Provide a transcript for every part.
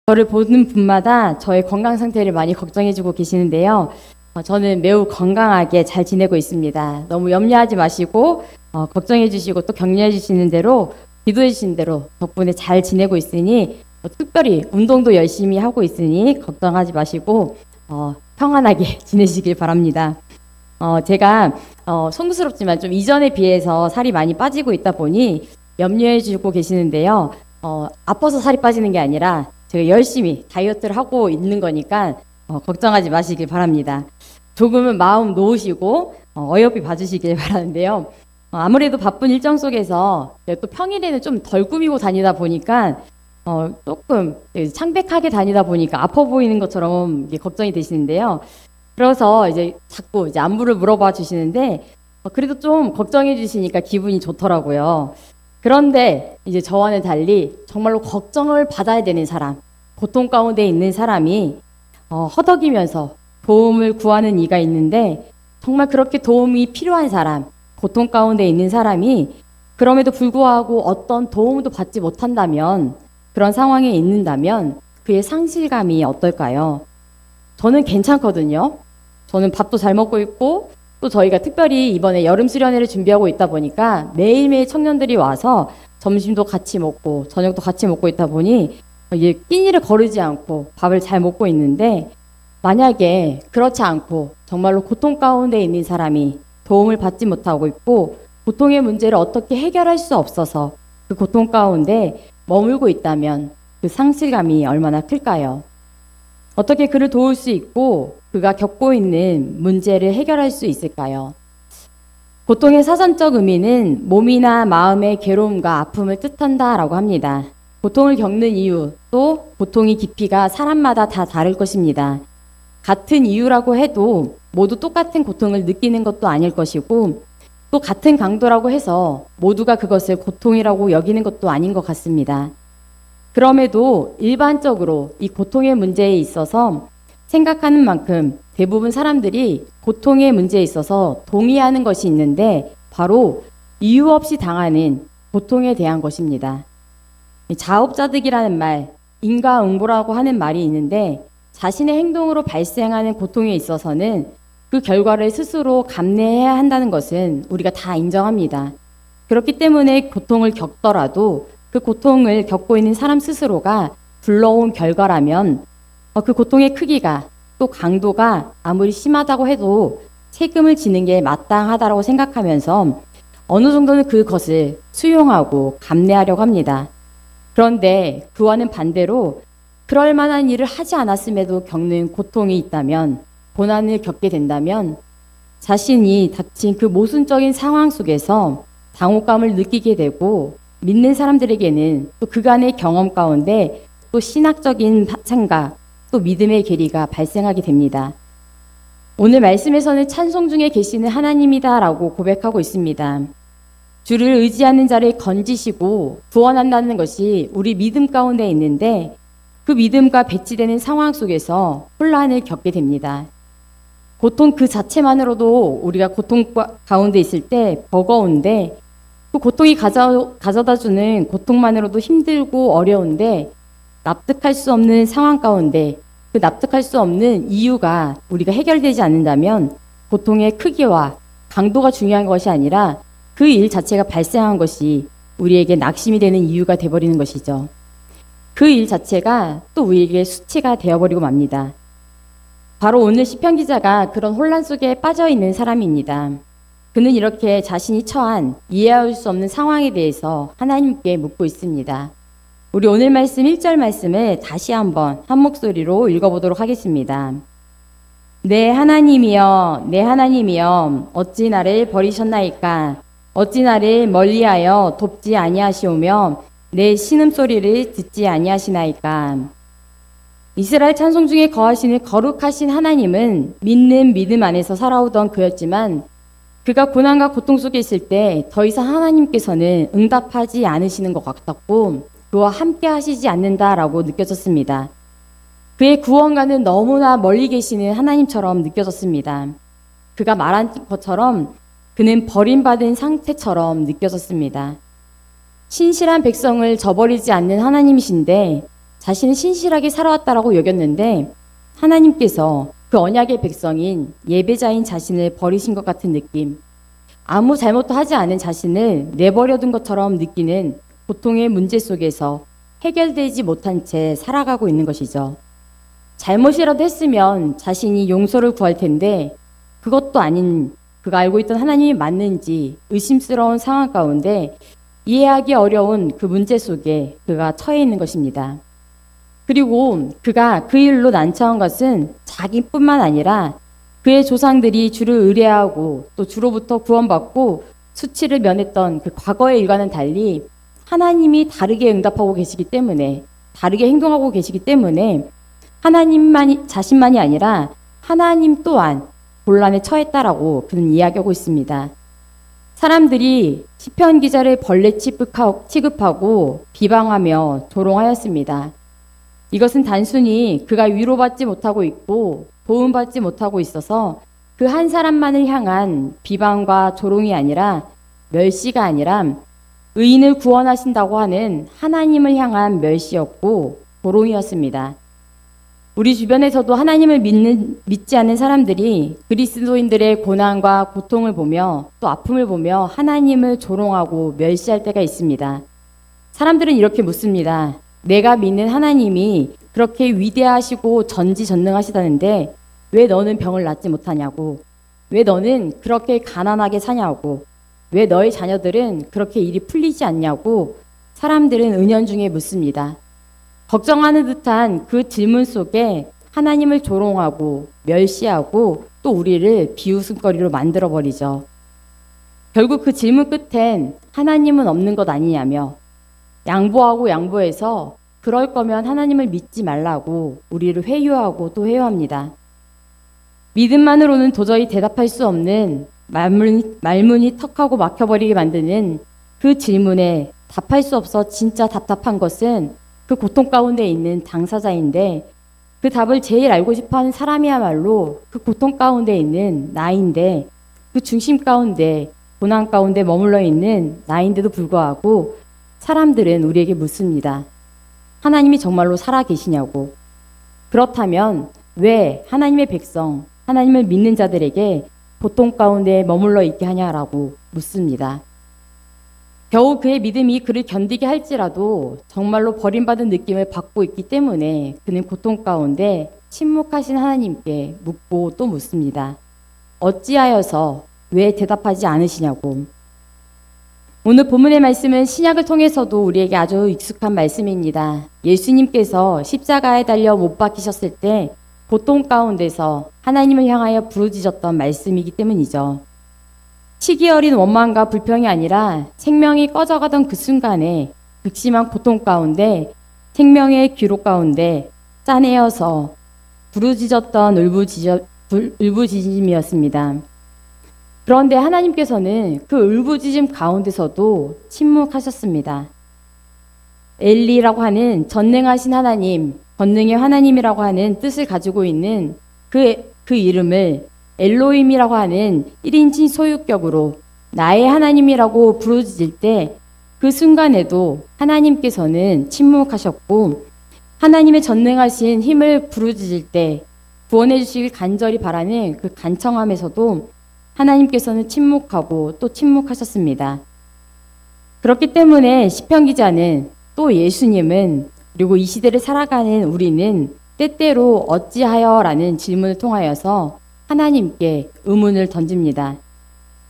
저를 보는 분마다 저의 건강 상태를 많이 걱정해주고 계시는데요. 저는 매우 건강하게 잘 지내고 있습니다. 너무 염려하지 마시고 걱정해주시고 또 격려해주시는 대로 기도해주신 대로 덕분에 잘 지내고 있으니 특별히 운동도 열심히 하고 있으니 걱정하지 마시고 평안하게 지내시길 바랍니다. 제가 송구스럽지만 좀 이전에 비해서 살이 많이 빠지고 있다 보니 염려해주고 계시는데요. 아파서 살이 빠지는 게 아니라 제가 열심히 다이어트를 하고 있는 거니까 걱정하지 마시길 바랍니다. 조금은 마음 놓으시고 어여삐 봐주시길 바라는데요. 아무래도 바쁜 일정 속에서 또 평일에는 좀 덜 꾸미고 다니다 보니까 조금 창백하게 다니다 보니까 아파 보이는 것처럼 걱정이 되시는데요. 그래서 자꾸 안부를 물어봐 주시는데 그래도 좀 걱정해 주시니까 기분이 좋더라고요. 그런데 저와는 달리 정말로 걱정을 받아야 되는 사람, 고통 가운데 있는 사람이 허덕이면서 도움을 구하는 이가 있는데 정말 그렇게 도움이 필요한 사람, 고통 가운데 있는 사람이 그럼에도 불구하고 어떤 도움도 받지 못한다면 그런 상황에 있는다면 그의 상실감이 어떨까요? 저는 괜찮거든요. 저는 밥도 잘 먹고 있고 또 저희가 특별히 이번에 여름 수련회를 준비하고 있다 보니까 매일매일 청년들이 와서 점심도 같이 먹고 저녁도 같이 먹고 있다 보니 끼니를 거르지 않고 밥을 잘 먹고 있는데 만약에 그렇지 않고 정말로 고통 가운데 있는 사람이 도움을 받지 못하고 있고 고통의 문제를 어떻게 해결할 수 없어서 그 고통 가운데 머물고 있다면 그 상실감이 얼마나 클까요? 어떻게 그를 도울 수 있고 그가 겪고 있는 문제를 해결할 수 있을까요? 고통의 사전적 의미는 몸이나 마음의 괴로움과 아픔을 뜻한다라고 합니다. 고통을 겪는 이유, 또 고통의 깊이가 사람마다 다 다를 것입니다. 같은 이유라고 해도 모두 똑같은 고통을 느끼는 것도 아닐 것이고 또 같은 강도라고 해서 모두가 그것을 고통이라고 여기는 것도 아닌 것 같습니다. 그럼에도 일반적으로 이 고통의 문제에 있어서 생각하는 만큼 대부분 사람들이 고통의 문제에 있어서 동의하는 것이 있는데 바로 이유 없이 당하는 고통에 대한 것입니다. 자업자득이라는 말, 인과응보라고 하는 말이 있는데 자신의 행동으로 발생하는 고통에 있어서는 그 결과를 스스로 감내해야 한다는 것은 우리가 다 인정합니다. 그렇기 때문에 고통을 겪더라도 그 고통을 겪고 있는 사람 스스로가 불러온 결과라면 그 고통의 크기가 또 강도가 아무리 심하다고 해도 책임을 지는 게 마땅하다고 생각하면서 어느 정도는 그것을 수용하고 감내하려고 합니다. 그런데 그와는 반대로 그럴 만한 일을 하지 않았음에도 겪는 고통이 있다면 고난을 겪게 된다면 자신이 닥친 그 모순적인 상황 속에서 당혹감을 느끼게 되고 믿는 사람들에게는 또 그간의 경험 가운데 또 신학적인 생각, 또 믿음의 괴리가 발생하게 됩니다. 오늘 말씀에서는 찬송 중에 계시는 하나님이다라고 고백하고 있습니다. 주를 의지하는 자를 건지시고 구원한다는 것이 우리 믿음 가운데 있는데 그 믿음과 배치되는 상황 속에서 혼란을 겪게 됩니다. 고통 그 자체만으로도 우리가 고통 가운데 있을 때 버거운데 그 고통이 가져다 주는 고통만으로도 힘들고 어려운데 납득할 수 없는 상황 가운데 그 납득할 수 없는 이유가 우리가 해결되지 않는다면 고통의 크기와 강도가 중요한 것이 아니라 그 일 자체가 발생한 것이 우리에게 낙심이 되는 이유가 되어버리는 것이죠. 그 일 자체가 또 우리에게 수치가 되어버리고 맙니다. 바로 오늘 시편 기자가 그런 혼란 속에 빠져 있는 사람입니다. 그는 이렇게 자신이 처한 이해할 수 없는 상황에 대해서 하나님께 묻고 있습니다. 우리 오늘 말씀 1절 말씀을 다시 한번 한 목소리로 읽어보도록 하겠습니다. 내 하나님이여, 내 하나님이여, 어찌 나를 버리셨나이까? 어찌 나를 멀리하여 돕지 아니하시오며 내 신음소리를 듣지 아니하시나이까? 이스라엘 찬송 중에 거하시는 거룩하신 하나님은 믿는 믿음 안에서 살아오던 그였지만 그가 고난과 고통 속에 있을 때 더 이상 하나님께서는 응답하지 않으시는 것 같았고 그와 함께 하시지 않는다라고 느껴졌습니다. 그의 구원과는 너무나 멀리 계시는 하나님처럼 느껴졌습니다. 그가 말한 것처럼 그는 버림받은 상태처럼 느껴졌습니다. 신실한 백성을 저버리지 않는 하나님이신데 자신은 신실하게 살아왔다라고 여겼는데 하나님께서 그 언약의 백성인 예배자인 자신을 버리신 것 같은 느낌, 아무 잘못도 하지 않은 자신을 내버려둔 것처럼 느끼는 고통의 문제 속에서 해결되지 못한 채 살아가고 있는 것이죠. 잘못이라도 했으면 자신이 용서를 구할 텐데 그것도 아닌 그가 알고 있던 하나님이 맞는지 의심스러운 상황 가운데 이해하기 어려운 그 문제 속에 그가 처해 있는 것입니다. 그리고 그가 그 일로 난처한 것은 자기뿐만 아니라 그의 조상들이 주를 의뢰하고 또 주로부터 구원받고 수치를 면했던 그 과거의 일과는 달리 하나님이 다르게 응답하고 계시기 때문에, 다르게 행동하고 계시기 때문에 자신만이 아니라 하나님 또한 곤란에 처했다라고 그는 이야기하고 있습니다. 사람들이 시편 기자를 벌레 취급하고 비방하며 조롱하였습니다. 이것은 단순히 그가 위로받지 못하고 있고 도움받지 못하고 있어서 그 한 사람만을 향한 비방과 조롱이 아니라, 멸시가 아니라 의인을 구원하신다고 하는 하나님을 향한 멸시였고 조롱이었습니다. 우리 주변에서도 하나님을 믿지 않는 사람들이 그리스도인들의 고난과 고통을 보며 또 아픔을 보며 하나님을 조롱하고 멸시할 때가 있습니다. 사람들은 이렇게 묻습니다. 내가 믿는 하나님이 그렇게 위대하시고 전지전능하시다는데 왜 너는 병을 낫지 못하냐고, 왜 너는 그렇게 가난하게 사냐고, 왜 너의 자녀들은 그렇게 일이 풀리지 않냐고 사람들은 은연중에 묻습니다. 걱정하는 듯한 그 질문 속에 하나님을 조롱하고 멸시하고 또 우리를 비웃음거리로 만들어버리죠. 결국 그 질문 끝엔 하나님은 없는 것 아니냐며 양보하고 양보해서 그럴 거면 하나님을 믿지 말라고 우리를 회유하고 또 회유합니다. 믿음만으로는 도저히 대답할 수 없는 말문이 턱하고 막혀버리게 만드는 그 질문에 답할 수 없어 진짜 답답한 것은 그 고통 가운데 있는 당사자인데 그 답을 제일 알고 싶어하는 사람이야말로 그 고통 가운데 있는 나인데 그 중심 가운데 고난 가운데 머물러 있는 나인데도 불구하고 사람들은 우리에게 묻습니다. 하나님이 정말로 살아계시냐고. 그렇다면 왜 하나님의 백성, 하나님을 믿는 자들에게 고통 가운데 머물러 있게 하냐라고 묻습니다. 겨우 그의 믿음이 그를 견디게 할지라도 정말로 버림받은 느낌을 받고 있기 때문에 그는 고통 가운데 침묵하신 하나님께 묻고 또 묻습니다. 어찌하여서 왜 대답하지 않으시냐고. 오늘 본문의 말씀은 신약을 통해서도 우리에게 아주 익숙한 말씀입니다. 예수님께서 십자가에 달려 못 박히셨을 때 고통 가운데서 하나님을 향하여 부르짖었던 말씀이기 때문이죠. 시기 어린 원망과 불평이 아니라 생명이 꺼져가던 그 순간에 극심한 고통 가운데 생명의 기록 가운데 짜내어서 부르짖었던 울부짖음이었습니다. 그런데 하나님께서는 그 울부짖음 가운데서도 침묵하셨습니다. 엘리라고 하는 전능하신 하나님, 권능의 하나님이라고 하는 뜻을 가지고 있는 그 이름을 엘로힘이라고 하는 1인칭 소유격으로 나의 하나님이라고 부르짖을 때 그 순간에도 하나님께서는 침묵하셨고 하나님의 전능하신 힘을 부르짖을 때 구원해 주시길 간절히 바라는 그 간청함에서도 하나님께서는 침묵하고 또 침묵하셨습니다. 그렇기 때문에 시편 기자는 또 예수님은 그리고 이 시대를 살아가는 우리는 때때로 어찌하여라는 질문을 통하여서 하나님께 의문을 던집니다.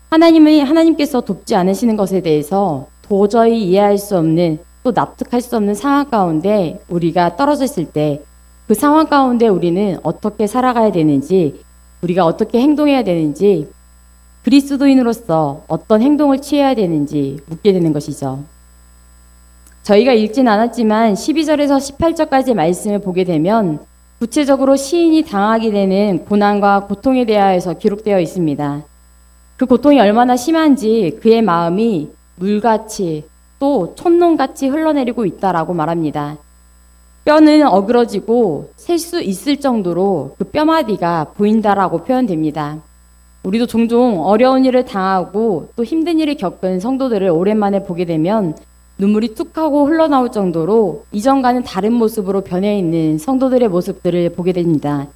하나님께서 돕지 않으시는 것에 대해서 도저히 이해할 수 없는 또 납득할 수 없는 상황 가운데 우리가 떨어져 있을 때 그 상황 가운데 우리는 어떻게 살아가야 되는지, 우리가 어떻게 행동해야 되는지, 그리스도인으로서 어떤 행동을 취해야 되는지 묻게 되는 것이죠. 저희가 읽진 않았지만 12절에서 18절까지의 말씀을 보게 되면 구체적으로 시인이 당하게 되는 고난과 고통에 대하여서 기록되어 있습니다. 그 고통이 얼마나 심한지 그의 마음이 물같이 또 촛농같이 흘러내리고 있다라고 말합니다. 뼈는 어그러지고 셀 수 있을 정도로 그 뼈마디가 보인다라고 표현됩니다. 우리도 종종 어려운 일을 당하고 또 힘든 일을 겪은 성도들을 오랜만에 보게 되면 눈물이 뚝 하고 흘러나올 정도로 이전과는 다른 모습으로 변해 있는 성도들의 모습들을 보게 됩니다.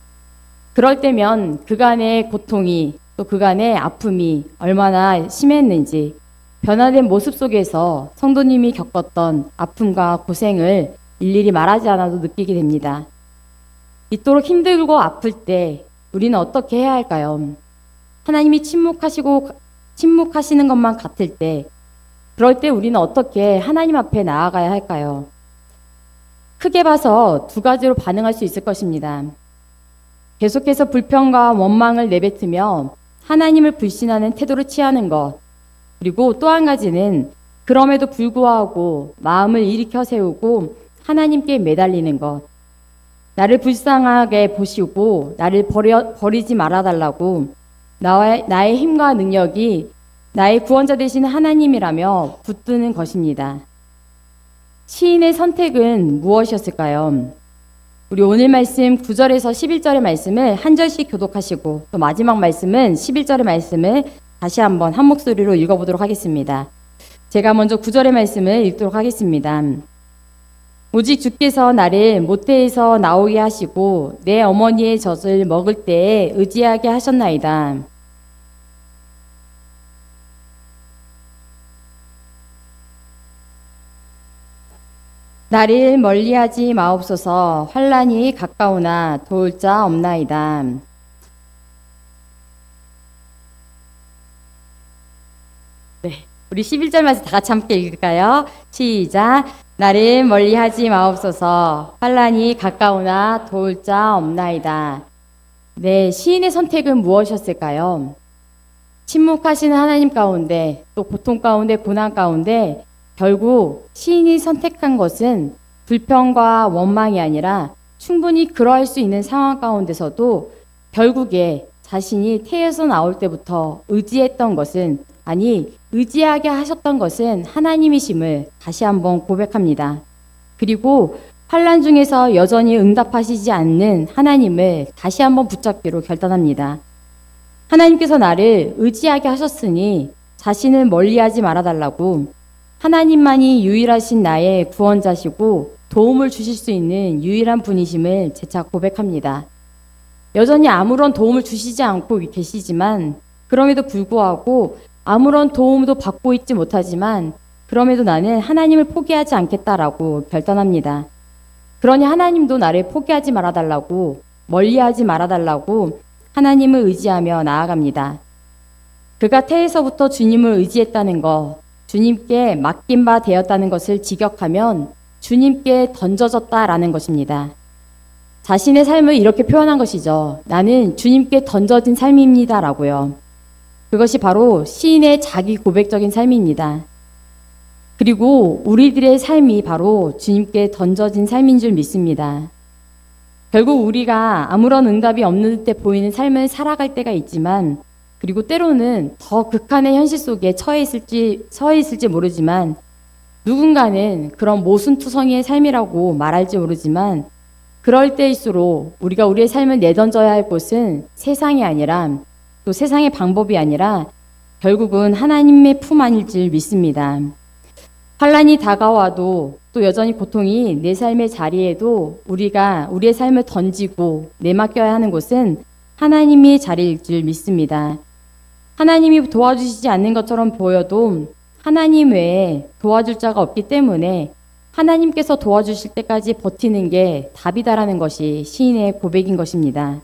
그럴 때면 그간의 고통이 또 그간의 아픔이 얼마나 심했는지 변화된 모습 속에서 성도님이 겪었던 아픔과 고생을 일일이 말하지 않아도 느끼게 됩니다. 이토록 힘들고 아플 때 우리는 어떻게 해야 할까요? 하나님이 침묵하시는 것만 같을 때, 그럴 때 우리는 어떻게 하나님 앞에 나아가야 할까요? 크게 봐서 두 가지로 반응할 수 있을 것입니다. 계속해서 불평과 원망을 내뱉으며 하나님을 불신하는 태도를 취하는 것, 그리고 또 한 가지는 그럼에도 불구하고 마음을 일으켜 세우고 하나님께 매달리는 것, 나를 불쌍하게 보시고 나를 버리지 말아달라고 나의 힘과 능력이 나의 구원자 되신 하나님이라며 붙드는 것입니다. 시인의 선택은 무엇이었을까요? 우리 오늘 말씀 9절에서 11절의 말씀을 한 절씩 교독하시고 또 마지막 말씀은 11절의 말씀을 다시 한번 한 목소리로 읽어보도록 하겠습니다. 제가 먼저 9절의 말씀을 읽도록 하겠습니다. 오직 주께서 나를 모태에서 나오게 하시고 내 어머니의 젖을 먹을 때에 의지하게 하셨나이다. 나를 멀리하지 마옵소서. 환난이 가까우나 도울 자 없나이다. 네, 우리 11절 말씀 다 같이 함께 읽을까요? 시작. 나를 멀리하지 마옵소서. 환난이 가까우나 도울 자 없나이다. 네, 시인의 선택은 무엇이었을까요? 침묵하시는 하나님 가운데, 또 고통 가운데, 고난 가운데 결국 시인이 선택한 것은 불평과 원망이 아니라 충분히 그러할 수 있는 상황 가운데서도 결국에 자신이 태에서 나올 때부터 의지했던 것은, 아니 의지하게 하셨던 것은 하나님이심을 다시 한번 고백합니다. 그리고 환난 중에서 여전히 응답하시지 않는 하나님을 다시 한번 붙잡기로 결단합니다. 하나님께서 나를 의지하게 하셨으니 자신을 멀리하지 말아달라고, 하나님만이 유일하신 나의 구원자시고 도움을 주실 수 있는 유일한 분이심을 재차 고백합니다. 여전히 아무런 도움을 주시지 않고 계시지만, 그럼에도 불구하고 아무런 도움도 받고 있지 못하지만 그럼에도 나는 하나님을 포기하지 않겠다라고 결단합니다. 그러니 하나님도 나를 포기하지 말아달라고, 멀리하지 말아달라고 하나님을 의지하며 나아갑니다. 그가 태에서부터 주님을 의지했다는 것, 주님께 맡긴 바 되었다는 것을 직역하면 주님께 던져졌다라는 것입니다. 자신의 삶을 이렇게 표현한 것이죠. 나는 주님께 던져진 삶입니다라고요. 그것이 바로 시인의 자기 고백적인 삶입니다. 그리고 우리들의 삶이 바로 주님께 던져진 삶인 줄 믿습니다. 결국 우리가 아무런 응답이 없는 듯 보이는 삶을 살아갈 때가 있지만, 그리고 때로는 더 극한의 현실 속에 처해 있을지 모르지만, 누군가는 그런 모순투성이의 삶이라고 말할지 모르지만, 그럴 때일수록 우리가 우리의 삶을 내던져야 할 곳은 세상이 아니라, 또 세상의 방법이 아니라 결국은 하나님의 품 안일 줄 믿습니다. 환난이 다가와도 또 여전히 고통이 내 삶의 자리에도 우리가 우리의 삶을 던지고 내맡겨야 하는 곳은 하나님의 자리일 줄 믿습니다. 하나님이 도와주시지 않는 것처럼 보여도 하나님 외에 도와줄 자가 없기 때문에 하나님께서 도와주실 때까지 버티는 게 답이다라는 것이 시인의 고백인 것입니다.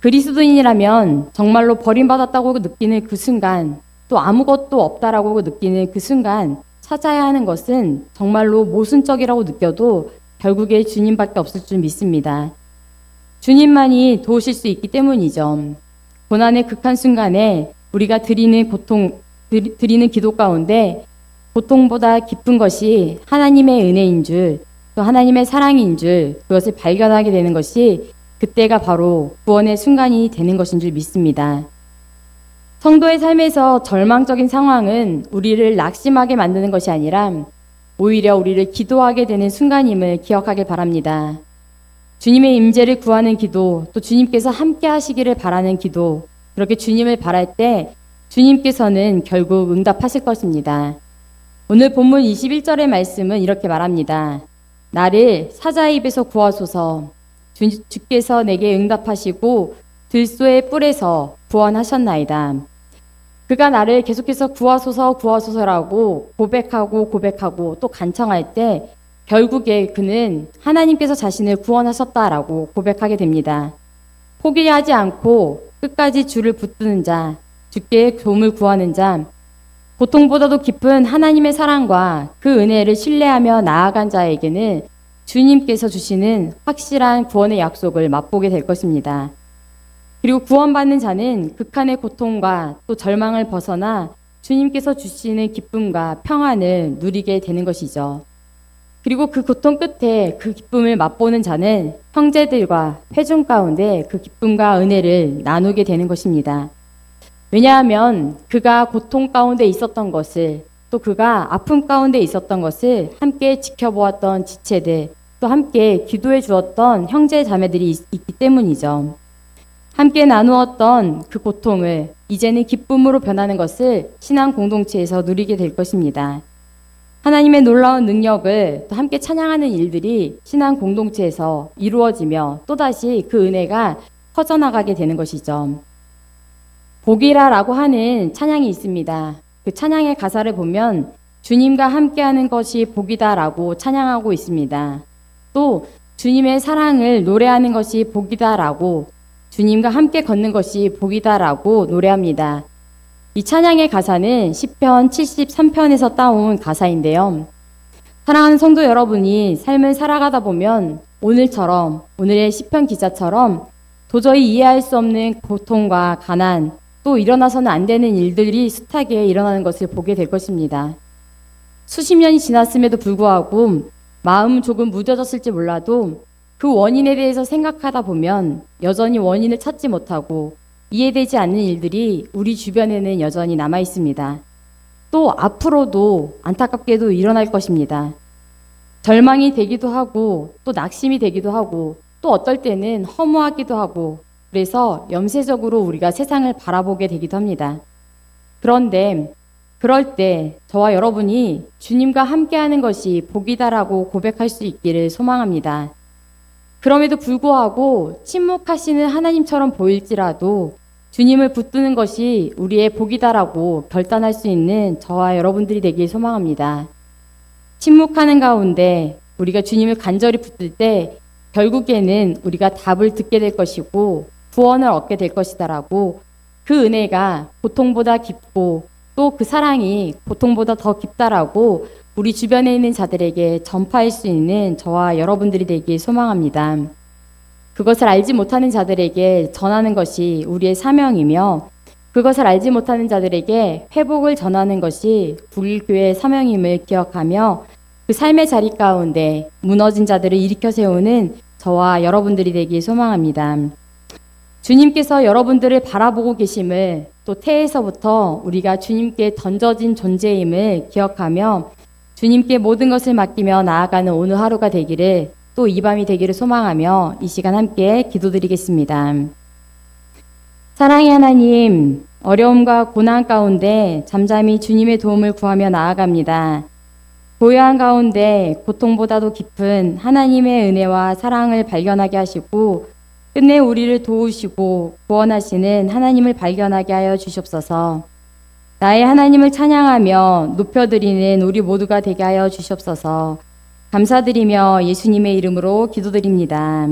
그리스도인이라면 정말로 버림받았다고 느끼는 그 순간, 또 아무것도 없다라고 느끼는 그 순간 찾아야 하는 것은 정말로 모순적이라고 느껴도 결국에 주님밖에 없을 줄 믿습니다. 주님만이 도우실 수 있기 때문이죠. 고난의 극한 순간에 우리가 드리는 기도 가운데 고통보다 깊은 것이 하나님의 은혜인 줄, 또 하나님의 사랑인 줄, 그것을 발견하게 되는 것이 그때가 바로 구원의 순간이 되는 것인 줄 믿습니다. 성도의 삶에서 절망적인 상황은 우리를 낙심하게 만드는 것이 아니라 오히려 우리를 기도하게 되는 순간임을 기억하길 바랍니다. 주님의 임재를 구하는 기도, 또 주님께서 함께 하시기를 바라는 기도, 그렇게 주님을 바랄 때 주님께서는 결국 응답하실 것입니다. 오늘 본문 21절의 말씀은 이렇게 말합니다. 나를 사자의 입에서 구하소서. 주께서 내게 응답하시고 들소의 뿔에서 구원하셨나이다. 그가 나를 계속해서 구하소서 구하소서라고 고백하고 또 간청할 때 결국에 그는 하나님께서 자신을 구원하셨다라고 고백하게 됩니다. 포기하지 않고 끝까지 주를 붙드는 자, 주께 도움을 구하는 자, 고통보다도 깊은 하나님의 사랑과 그 은혜를 신뢰하며 나아간 자에게는 주님께서 주시는 확실한 구원의 약속을 맛보게 될 것입니다. 그리고 구원받는 자는 극한의 고통과 또 절망을 벗어나 주님께서 주시는 기쁨과 평안을 누리게 되는 것이죠. 그리고 그 고통 끝에 그 기쁨을 맛보는 자는 형제들과 회중 가운데 그 기쁨과 은혜를 나누게 되는 것입니다. 왜냐하면 그가 고통 가운데 있었던 것을, 또 그가 아픔 가운데 있었던 것을 함께 지켜보았던 지체들, 또 함께 기도해 주었던 형제 자매들이 있기 때문이죠. 함께 나누었던 그 고통을 이제는 기쁨으로 변하는 것을 신앙 공동체에서 누리게 될 것입니다. 하나님의 놀라운 능력을 또 함께 찬양하는 일들이 신앙 공동체에서 이루어지며 또다시 그 은혜가 퍼져나가게 되는 것이죠. 복이라라고 하는 찬양이 있습니다. 그 찬양의 가사를 보면 주님과 함께하는 것이 복이다라고 찬양하고 있습니다. 또 주님의 사랑을 노래하는 것이 복이다라고, 주님과 함께 걷는 것이 복이다라고 노래합니다. 이 찬양의 가사는 시편 73편에서 따온 가사인데요. 사랑하는 성도 여러분이 삶을 살아가다 보면 오늘처럼, 오늘의 시편 기자처럼 도저히 이해할 수 없는 고통과 가난, 또 일어나서는 안 되는 일들이 숱하게 일어나는 것을 보게 될 것입니다. 수십 년이 지났음에도 불구하고 마음은 조금 무뎌졌을지 몰라도 그 원인에 대해서 생각하다 보면 여전히 원인을 찾지 못하고 이해되지 않는 일들이 우리 주변에는 여전히 남아 있습니다. 또 앞으로도 안타깝게도 일어날 것입니다. 절망이 되기도 하고 또 낙심이 되기도 하고 또 어떨 때는 허무하기도 하고, 그래서 염세적으로 우리가 세상을 바라보게 되기도 합니다. 그런데 그럴 때 저와 여러분이 주님과 함께하는 것이 복이다라고 고백할 수 있기를 소망합니다. 그럼에도 불구하고 침묵하시는 하나님처럼 보일지라도 주님을 붙드는 것이 우리의 복이다라고 결단할 수 있는 저와 여러분들이 되길 소망합니다. 침묵하는 가운데 우리가 주님을 간절히 붙들 때 결국에는 우리가 답을 듣게 될 것이고 구원을 얻게 될 것이다라고, 그 은혜가 고통보다 깊고 또 그 사랑이 고통보다 더 깊다라고 우리 주변에 있는 자들에게 전파할 수 있는 저와 여러분들이 되길 소망합니다. 그것을 알지 못하는 자들에게 전하는 것이 우리의 사명이며, 그것을 알지 못하는 자들에게 회복을 전하는 것이 불교의 사명임을 기억하며 그 삶의 자리 가운데 무너진 자들을 일으켜 세우는 저와 여러분들이 되길 소망합니다. 주님께서 여러분들을 바라보고 계심을, 또 태에서부터 우리가 주님께 던져진 존재임을 기억하며 주님께 모든 것을 맡기며 나아가는 오늘 하루가 되기를, 또 이 밤이 되기를 소망하며 이 시간 함께 기도드리겠습니다. 사랑의 하나님, 어려움과 고난 가운데 잠잠히 주님의 도움을 구하며 나아갑니다. 고요한 가운데 고통보다도 깊은 하나님의 은혜와 사랑을 발견하게 하시고 끝내 우리를 도우시고 구원하시는 하나님을 발견하게 하여 주시옵소서. 나의 하나님을 찬양하며 높여드리는 우리 모두가 되게 하여 주시옵소서. 감사드리며 예수님의 이름으로 기도드립니다.